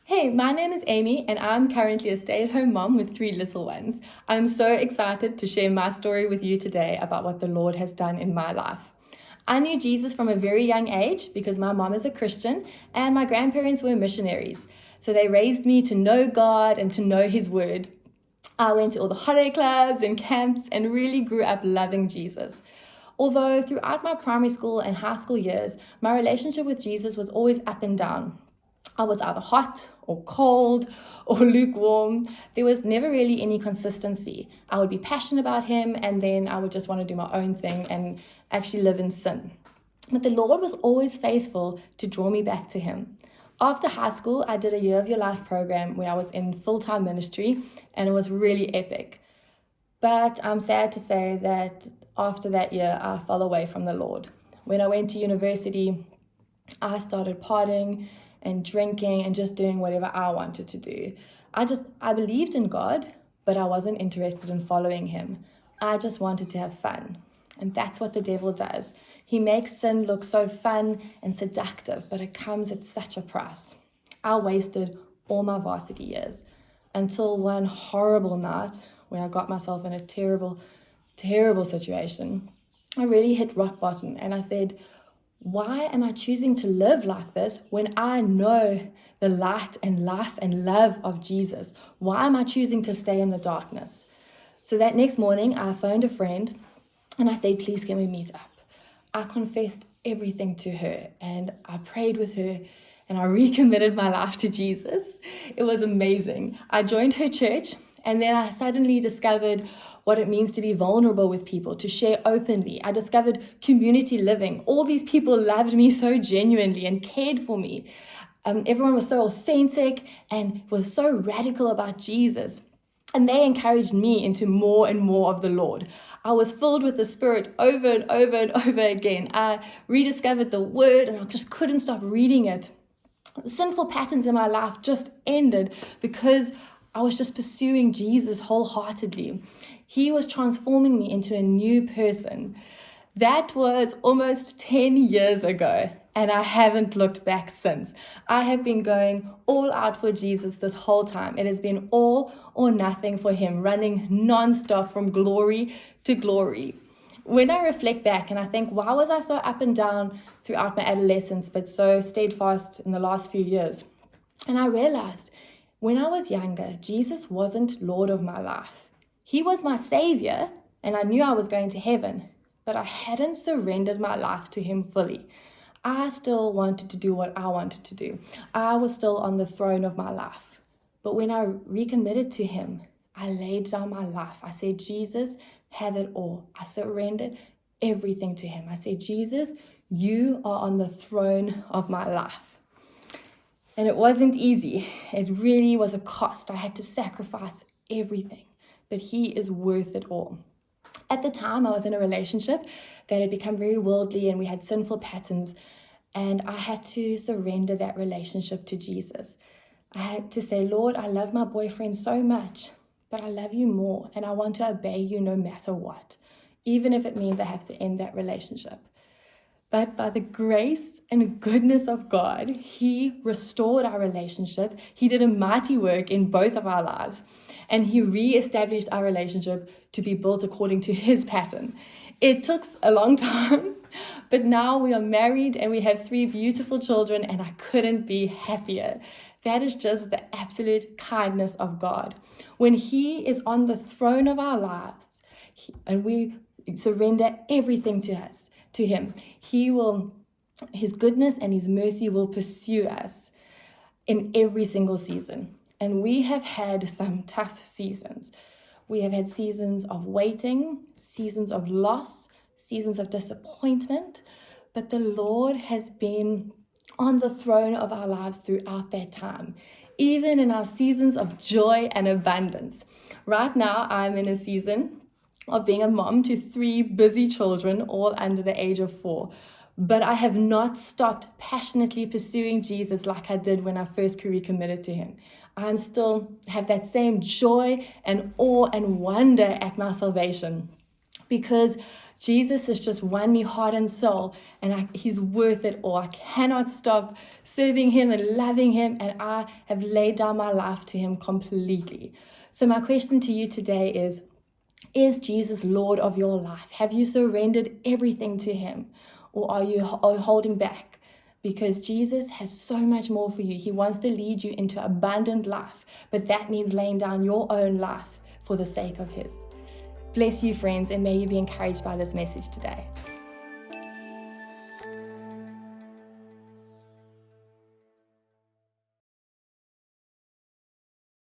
Hey, my name is Amy, and I'm currently a stay-at-home mom with 3 little ones. I'm so excited to share my story with you today about what the Lord has done in my life. I knew Jesus from a very young age because my mom is a Christian and my grandparents were missionaries. So they raised me to know God and to know His Word. I went to all the holiday clubs and camps and really grew up loving Jesus. Although throughout my primary school and high school years, my relationship with Jesus was always up and down. I was either hot or cold or lukewarm. There was never really any consistency. I would be passionate about Him and then I would just want to do my own thing and actually live in sin. But the Lord was always faithful to draw me back to Him. After high school, I did a Year of Your Life program where I was in full-time ministry, and it was really epic. But I'm sad to say that after that year, I fell away from the Lord. When I went to university, I started partying and drinking and just doing whatever I wanted to do. I believed in God, but I wasn't interested in following Him. I just wanted to have fun. And that's what the devil does. He makes sin look so fun and seductive, but it comes at such a price. I wasted all my varsity years until one horrible night where I got myself in a terrible, terrible situation. I really hit rock bottom and I said, why am I choosing to live like this when I know the light and life and love of Jesus? Why am I choosing to stay in the darkness? So that next morning, I phoned a friend and I said, please can we meet up? I confessed everything to her and I prayed with her and I recommitted my life to Jesus. It was amazing. I joined her church and then I suddenly discovered what it means to be vulnerable with people, to share openly. I discovered community living. All these people loved me so genuinely and cared for me. Everyone was so authentic and was so radical about Jesus. And they encouraged me into more and more of the Lord. I was filled with the Spirit over and over and over again. I rediscovered the Word and I just couldn't stop reading it. The sinful patterns in my life just ended because I was just pursuing Jesus wholeheartedly. He was transforming me into a new person. That was almost 10 years ago, and I haven't looked back since. I have been going all out for Jesus this whole time. It has been all or nothing for Him, running non-stop from glory to glory. When I reflect back and I think, why was I so up and down throughout my adolescence, but so steadfast in the last few years? And I realized when I was younger, Jesus wasn't Lord of my life. He was my Savior, and I knew I was going to heaven, but I hadn't surrendered my life to Him fully. I still wanted to do what I wanted to do. I was still on the throne of my life. But when I recommitted to Him, I laid down my life. I said, Jesus, have it all. I surrendered everything to Him. I said, Jesus, you are on the throne of my life. And it wasn't easy. It really was a cost. I had to sacrifice everything. But He is worth it all. At the time, I was in a relationship that had become very worldly and we had sinful patterns, and I had to surrender that relationship to Jesus. I had to say, Lord, I love my boyfriend so much, but I love you more and I want to obey you no matter what, even if it means I have to end that relationship. But by the grace and goodness of God, He restored our relationship. He did a mighty work in both of our lives. And He re-established our relationship to be built according to His pattern. It took a long time, but now we are married and we have 3 beautiful children, and I couldn't be happier. That is just the absolute kindness of God. When He is on the throne of our lives and we surrender everything to Him, His goodness and His mercy will pursue us in every single season. And we have had some tough seasons. We have had seasons of waiting, seasons of loss, seasons of disappointment, but the Lord has been on the throne of our lives throughout that time, even in our seasons of joy and abundance. Right now, I'm in a season of being a mom to 3 busy children, all under the age of 4. But I have not stopped passionately pursuing Jesus like I did when I first recommitted to Him. I still have that same joy and awe and wonder at my salvation. because Jesus has just won me heart and soul, and he's worth it all. I cannot stop serving him and loving him, and I have laid down my life to him completely. So my question to you today is Jesus Lord of your life? Have you surrendered everything to him, or are you holding back? Because Jesus has so much more for you. He wants to lead you into abundant life, but that means laying down your own life for the sake of his. Bless you, friends, and may you be encouraged by this message today.